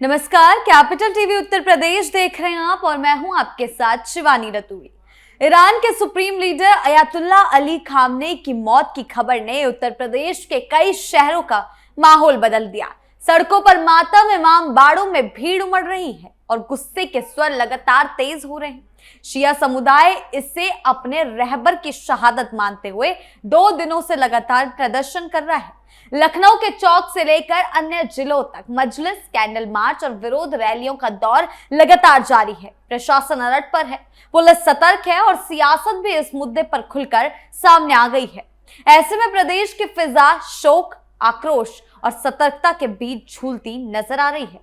नमस्कार, capital TV Uttar Pradesh देख रहे हैं आप और मैं हूं आपके साथ शिवानी रतूड़ी। ईरान के supreme leader Ayatollah Ali Khamenei की मौत की खबर ने उत्तर प्रदेश के कई शहरों का माहौल बदल दिया। सड़कों पर मातम, इमाम बाड़ों में भीड़ उमड़ रही है और गुस्से के स्वर लगातार तेज हो रहे हैं। शिया समुदाय इसे अपने रहबर की शहादत मानते हुए 2 दिनों से लगातार प्रदर्शन कर रहा है। लखनऊ के चौक से लेकर अन्य जिलों तक मजलिस, कैंडल मार्च और विरोध रैलियों का दौर लगातार जारी है। प्रशासन अलर्ट पर है, पुलिस सतर्क है और सियासत भी इस मुद्दे पर खुलकर सामने आ गई है। ऐसे में प्रदेश की फिजा शोक, आक्रोश और सतर्कता के बीच झूलती नजर आ रही है।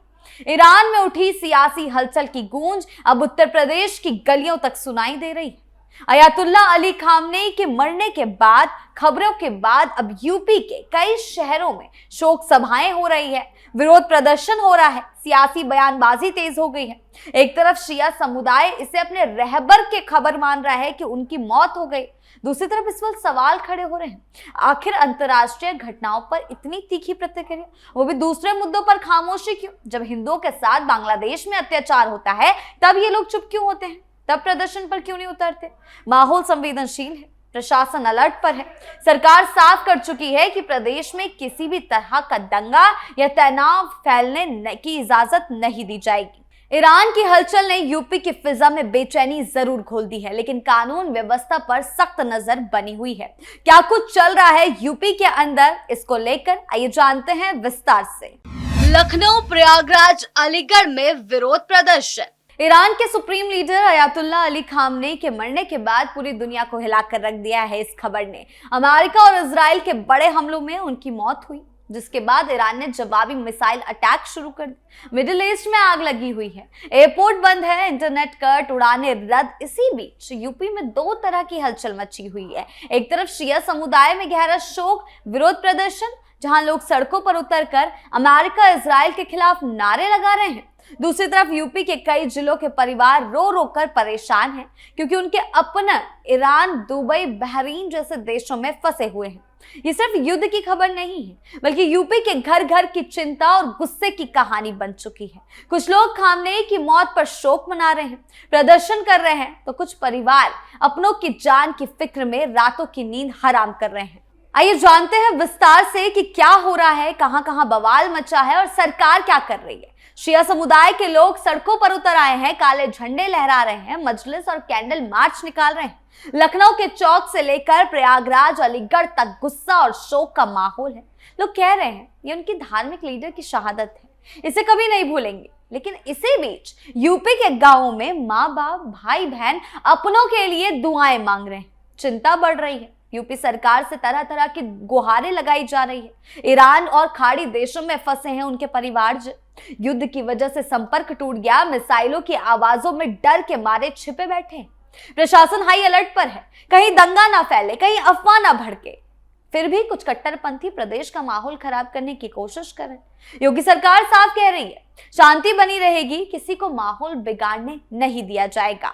ईरान में उठी सियासी हलचल की गूंज अब उत्तर प्रदेश की गलियों तक सुनाई दे रही है। अयातुल्ला अली खामनेई के मरने के बाद खबरों के बाद अब यूपी के कई शहरों में शोक सभाएं हो रही है, विरोध प्रदर्शन हो रहा है, सियासी बयानबाजी तेज हो गई है। एक तरफ शिया समुदाय इसे अपने रहबर के खबर मान रहा है कि उनकी मौत हो गई, दूसरी तरफ इस वक्त सवाल खड़े हो रहे हैं, आखिर अंतर्राष्ट्रीय घटनाओं पर इतनी तीखी प्रतिक्रिया, वो भी दूसरे मुद्दों पर खामोशी क्यों? जब हिंदुओं के साथ बांग्लादेश में अत्याचार होता है तब ये लोग चुप क्यों होते हैं? तब प्रदर्शन पर क्यों नहीं उतरते? माहौल संवेदनशील है, प्रशासन अलर्ट पर है, सरकार साफ कर चुकी है कि प्रदेश में किसी भी तरह का दंगा या तनाव फैलने की इजाजत नहीं दी जाएगी। ईरान की हलचल ने यूपी की फिजा में बेचैनी जरूर खोल दी है, लेकिन कानून व्यवस्था पर सख्त नजर बनी हुई है। क्या कुछ चल रहा है यूपी के अंदर, इसको लेकर आइए जानते हैं विस्तार से। लखनऊ, प्रयागराज, अलीगढ़ में विरोध प्रदर्शन। ईरान के supreme leader Ayatollah Ali Khamenei के मरने के बाद पूरी दुनिया को हिलाकर रख दिया है इस खबर ने। अमेरिका और इजराइल के बड़े हमलों में उनकी मौत हुई, जिसके बाद ईरान ने जवाबी मिसाइल अटैक शुरू कर दिए। मिडिल ईस्ट में आग लगी हुई है, एयरपोर्ट बंद है, इंटरनेट कट, उड़ानें रद्द। इसी बीच यूपी में 2 तरह की हलचल मची हुई है। एक तरफ शिया समुदाय में गहरा शोक, विरोध प्रदर्शन, जहां लोग सड़कों पर उतरकर अमेरिका, इजराइल के खिलाफ नारे लगा रहे हैं। दूसरी तरफ यूपी के कई जिलों के परिवार रो रो कर परेशान हैं, क्योंकि उनके अपने ईरान, दुबई, बहरीन जैसे देशों में फंसे हुए हैं। ये सिर्फ युद्ध की खबर नहीं है, बल्कि यूपी के घर घर की चिंता और गुस्से की कहानी बन चुकी है। कुछ लोग खामनेई की मौत पर शोक मना रहे हैं, प्रदर्शन कर रहे हैं, तो कुछ परिवार अपनों की जान की फिक्र में रातों की नींद हराम कर रहे हैं। आइए जानते हैं विस्तार से कि क्या हो रहा है, कहां कहां बवाल मचा है और सरकार क्या कर रही है। शिया समुदाय के लोग सड़कों पर उतर आए हैं, काले झंडे लहरा रहे हैं, मजलिस और कैंडल मार्च निकाल रहे हैं। लखनऊ के चौक से लेकर प्रयागराज, अलीगढ़ तक गुस्सा और शोक का माहौल है। लोग कह रहे हैं ये उनकी धार्मिक लीडर की शहादत है, इसे कभी नहीं भूलेंगे। लेकिन इसी बीच यूपी के गांवों में माँ बाप, भाई बहन अपनों के लिए दुआएं मांग रहे हैं। चिंता बढ़ रही है, यूपी सरकार से तरह तरह की गुहारें लगाई जा रही है। ईरान और खाड़ी देशों में फंसे हैं उनके परिवार, युद्ध की वजह से संपर्क टूट गया, मिसाइलों की आवाजों में डर के मारे छिपे बैठे हैं। प्रशासन हाई अलर्ट पर है, कहीं दंगा ना फैले, कहीं अफवाह ना भड़के। फिर भी कुछ कट्टरपंथी प्रदेश का माहौल खराब करने की कोशिश कर रहे हैं। योगी सरकार साफ कह रही है, शांति बनी रहेगी, किसी को माहौल बिगाड़ने नहीं दिया जाएगा।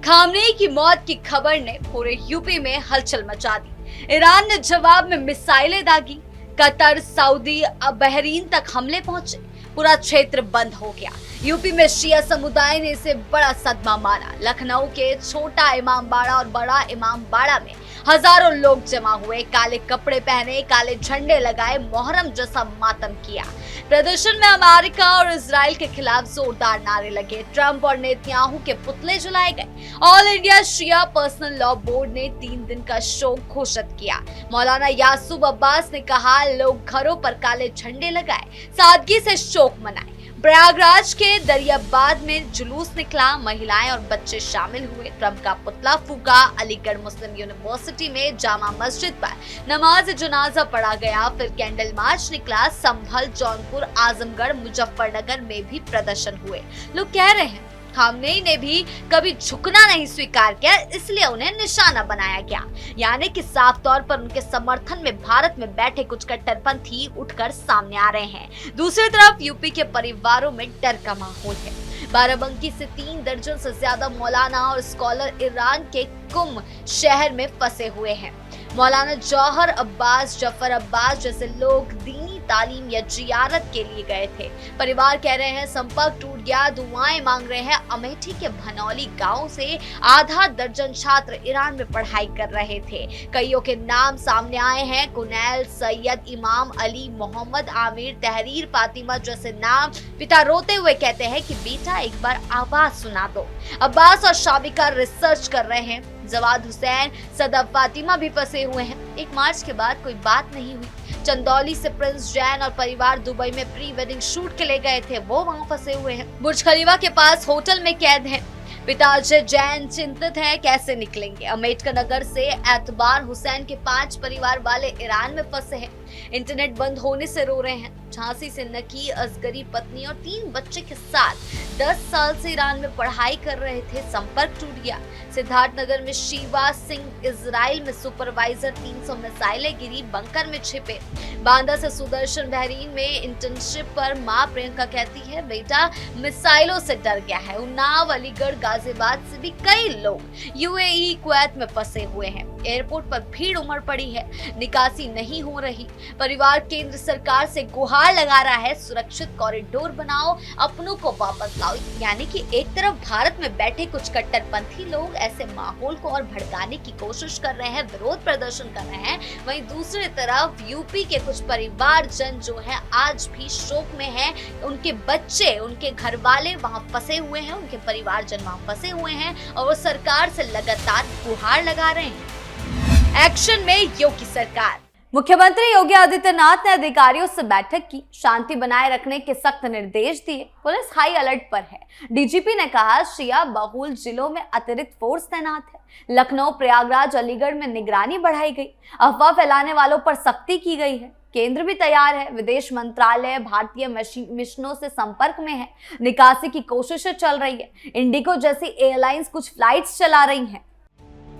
खामनेई की मौत की खबर ने पूरे यूपी में हलचल मचा दी। ईरान ने जवाब में मिसाइलें दागी, कतर, सऊदी, बहरीन तक हमले पहुंचे, पूरा क्षेत्र बंद हो गया। यूपी में शिया समुदाय ने इसे बड़ा सदमा माना। लखनऊ के छोटा इमाम बाड़ा और बड़ा इमाम बाड़ा में हजारों लोग जमा हुए, काले कपड़े पहने, काले झंडे लगाए, मोहर्रम जैसा मातम किया। प्रदर्शन में अमेरिका और इजराइल के खिलाफ जोरदार नारे लगे, ट्रंप और नेतन्याहू के पुतले जलाए गए। ऑल इंडिया शिया पर्सनल लॉ बोर्ड ने 3 दिन का शोक घोषित किया। मौलाना यासूब अब्बास ने कहा, लोग घरों पर काले झंडे लगाए, सादगी से शोक मनाए। प्रयागराज के दरियाबाद में जुलूस निकला, महिलाएं और बच्चे शामिल हुए, ट्रंप का पुतला फूका। अलीगढ़ मुस्लिम यूनिवर्सिटी में जामा मस्जिद पर नमाज जनाजा पढ़ा गया। फिर कैंडल मार्च निकला। संभल, जौनपुर, आजमगढ़, मुजफ्फरनगर में भी प्रदर्शन हुए। लोग कह रहे हैं खामनेई ने भी कभी झुकना नहीं स्वीकार किया, इसलिए उन्हें निशाना बनाया गया। यानी कि साफ तौर पर उनके समर्थन में भारत में बैठे कुछ कट्टरपंथी उठकर सामने आ रहे हैं। दूसरी तरफ यूपी के परिवारों में डर का माहौल है। बाराबंकी से 3 दर्जन से ज्यादा मौलाना और स्कॉलर ईरान के कुम शहर में फंसे हुए हैं। मौलाना जौहर अब्बास, जफर अब्बास जैसे लोग दीनी तालीम या जियारत के लिए गए थे। परिवार कह रहे हैं संपर्क टूट गया, दुआएं मांग रहे हैं। अमेठी के भनौली गांव से आधा दर्जन छात्र ईरान में पढ़ाई कर रहे थे। कईयों के नाम सामने आए हैं, कुनैल, सैयद, इमाम, अली, मोहम्मद, आमिर, तहरीर, फातिमा जैसे नाम। पिता रोते हुए कहते हैं कि बेटा एक बार आवाज सुना दो। अब्बास और शाबिका रिसर्च कर रहे हैं। जवाद हुसैन, सदफ, फातिमा भी फंसे हुए हैं। 1 मार्च के बाद कोई बात नहीं हुई। चंदौली से प्रिंस जैन और परिवार दुबई में प्री वेडिंग शूट के लिए गए थे, वो वहाँ फंसे हुए हैं। बुर्ज खलीफा के पास होटल में कैद हैं। पिता अजय जैन चिंतित है, कैसे निकलेंगे। अम्बेडकर नगर से एतबार हुसैन के 5 परिवार वाले ईरान में फंसे हैं। इंटरनेट बंद होने से रो रहे हैं। झांसी से नकी, असगरी पत्नी और 3 बच्चे के साथ 10 साल से ईरान में पढ़ाई कर रहे थे, संपर्क टूट गया। सिद्धार्थनगर में शिवा सिंह, इजराइल में सुपरवाइजर, 300 मिसाइलें गिरी, बंकर में छिपे। बांदा से सुदर्शन, बहरीन में इंटर्नशिप पर। मां प्रियंका कहती है बेटा मिसाइलों से डर गया है। उन्नाव, अलीगढ़, गाजियाबाद से भी कई लोग यूएई, कुवैत में फंसे हुए हैं। एयरपोर्ट पर भीड़ उमड़ पड़ी है, निकासी नहीं हो रही। परिवार केंद्र सरकार से गुहार लगा रहा है, सुरक्षित कॉरिडोर बनाओ, अपनों को वापस लाओ। यानी कि एक तरफ भारत में बैठे कुछ कट्टरपंथी लोग ऐसे माहौल को और भड़काने की कोशिश कर रहे हैं, विरोध प्रदर्शन कर रहे हैं, वहीं दूसरी तरफ यूपी के कुछ परिवारजन जो है आज भी शोक में है। उनके बच्चे, उनके घर वाले वहां फंसे हुए हैं, उनके परिवारजन वहां फंसे हुए हैं और वो सरकार से लगातार गुहार लगा रहे हैं। एक्शन में योगी सरकार। मुख्यमंत्री योगी आदित्यनाथ ने अधिकारियों से बैठक की, शांति बनाए रखने के सख्त निर्देश दिए। पुलिस हाई अलर्ट पर है। डीजीपी ने कहा शिया बहुल जिलों में अतिरिक्त फोर्स तैनात है। लखनऊ, प्रयागराज, अलीगढ़ में निगरानी बढ़ाई गई। अफवाह फैलाने वालों पर सख्ती की गई है। केंद्र भी तैयार है। विदेश मंत्रालय भारतीय मिशनों से संपर्क में है। निकासी की कोशिशें चल रही है। इंडिगो जैसी एयरलाइंस कुछ फ्लाइट्स चला रही हैं।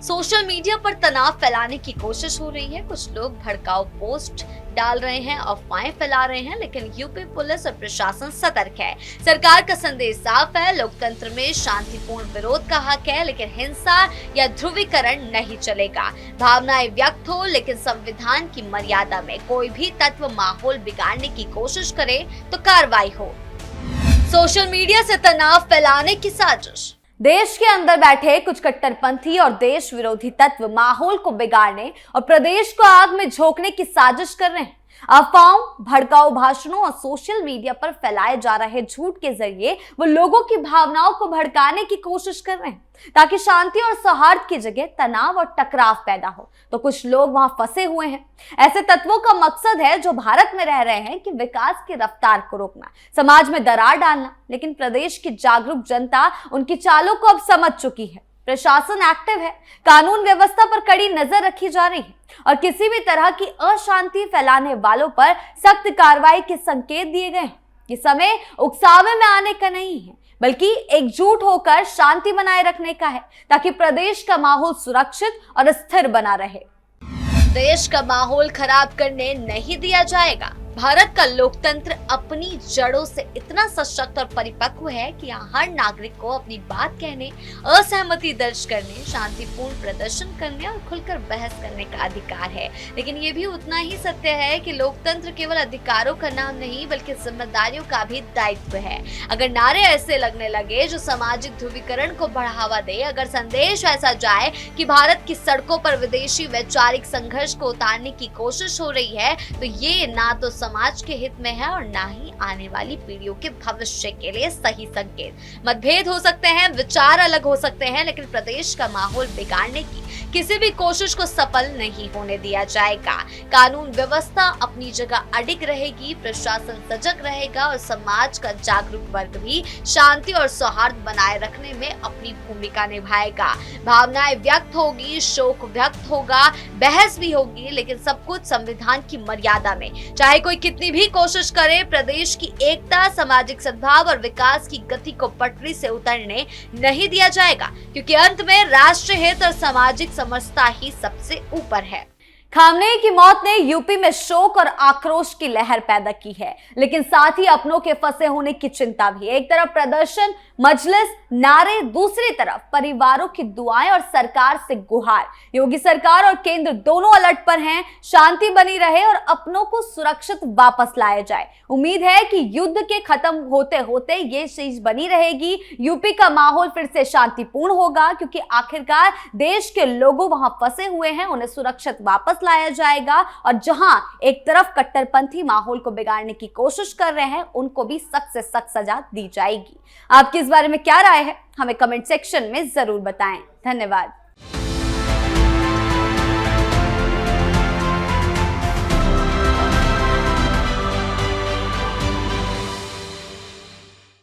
सोशल मीडिया पर तनाव फैलाने की कोशिश हो रही है। कुछ लोग भड़काऊ पोस्ट डाल रहे हैं, अफवाहें फैला रहे हैं, लेकिन यूपी पुलिस और प्रशासन सतर्क है। सरकार का संदेश साफ है, लोकतंत्र में शांतिपूर्ण विरोध का हक है, लेकिन हिंसा या ध्रुवीकरण नहीं चलेगा। भावनाएं व्यक्त हो, लेकिन संविधान की मर्यादा में। कोई भी तत्व माहौल बिगाड़ने की कोशिश करे तो कार्रवाई हो। सोशल मीडिया से तनाव फैलाने की साजिश। देश के अंदर बैठे कुछ कट्टरपंथी और देश विरोधी तत्व माहौल को बिगाड़ने और प्रदेश को आग में झोंकने की साजिश कर रहे हैं। अफवाहों, भड़काऊ भाषणों और सोशल मीडिया पर फैलाए जा रहे झूठ के जरिए वो लोगों की भावनाओं को भड़काने की कोशिश कर रहे हैं, ताकि शांति और सौहार्द की जगह तनाव और टकराव पैदा हो। तो कुछ लोग वहां फंसे हुए हैं। ऐसे तत्वों का मकसद है, जो भारत में रह रहे हैं, कि विकास की रफ्तार को रोकना, समाज में दरार डालना। लेकिन प्रदेश की जागरूक जनता उनकी चालों को अब समझ चुकी है। प्रशासन एक्टिव है, कानून व्यवस्था पर कड़ी नजर रखी जा रही है और किसी भी तरह की अशांति फैलाने वालों पर सख्त कार्रवाई के संकेत दिए गए हैं। ये समय उकसावे में आने का नहीं है, बल्कि एकजुट होकर शांति बनाए रखने का है, ताकि प्रदेश का माहौल सुरक्षित और स्थिर बना रहे। देश का माहौल खराब करने नहीं दिया जाएगा। भारत का लोकतंत्र अपनी जड़ों से इतना सशक्त और परिपक्व है कि यहाँ हर नागरिक को अपनी बात कहने, असहमति दर्ज करने, शांतिपूर्ण प्रदर्शन करने और खुलकर बहस करने का अधिकार है। लेकिन ये भी उतना ही सत्य है कि लोकतंत्र केवल अधिकारों का नाम नहीं, बल्कि जिम्मेदारियों का भी दायित्व है। अगर नारे ऐसे लगने लगे जो सामाजिक ध्रुवीकरण को बढ़ावा दे, अगर संदेश ऐसा जाए कि भारत की सड़कों पर विदेशी वैचारिक संघर्ष को उतारने की कोशिश हो रही है, तो ये ना तो समाज के हित में है और ना ही आने वाली पीढ़ियों के भविष्य के लिए सही संकेत। मतभेद हो सकते हैं, विचार अलग हो सकते हैं, लेकिन प्रदेश का माहौल बिगाड़ने की किसी भी कोशिश को सफल नहीं होने दिया जाएगा। कानून व्यवस्था अपनी जगह अडिग रहेगी, प्रशासन सजग रहेगा और समाज का जागरूक वर्ग भी शांति और सौहार्द बनाए रखने में अपनी भूमिका निभाएगा। भावनाएं व्यक्त होगी, शोक व्यक्त होगा, बहस भी होगी, लेकिन सब कुछ संविधान की मर्यादा में। चाहे कोई कितनी भी कोशिश करे, प्रदेश की एकता, सामाजिक सद्भाव और विकास की गति को पटरी से उतरने नहीं दिया जाएगा, क्योंकि अंत में राष्ट्र हित और सामाजिक समरसता ही सबसे ऊपर है। खामनेई की मौत ने यूपी में शोक और आक्रोश की लहर पैदा की है, लेकिन साथ ही अपनों के फंसे होने की चिंता भी। एक तरफ प्रदर्शन, मजलिस, नारे, दूसरी तरफ परिवारों की दुआएं और सरकार से गुहार। योगी सरकार और केंद्र दोनों अलर्ट पर हैं, शांति बनी रहे और अपनों को सुरक्षित वापस लाया जाए। उम्मीद है कि युद्ध के खत्म होते होते ये चीज बनी रहेगी, यूपी का माहौल फिर से शांतिपूर्ण होगा, क्योंकि आखिरकार देश के लोगों वहां फंसे हुए हैं, उन्हें सुरक्षित वापस लाया जाएगा। और जहां एक तरफ कट्टरपंथी माहौल को बिगाड़ने की कोशिश कर रहे हैं, उनको भी सख्त से सख्त सजा दी जाएगी। आपकी इस बारे में क्या राय है, हमें कमेंट सेक्शन में जरूर बताएं। धन्यवाद।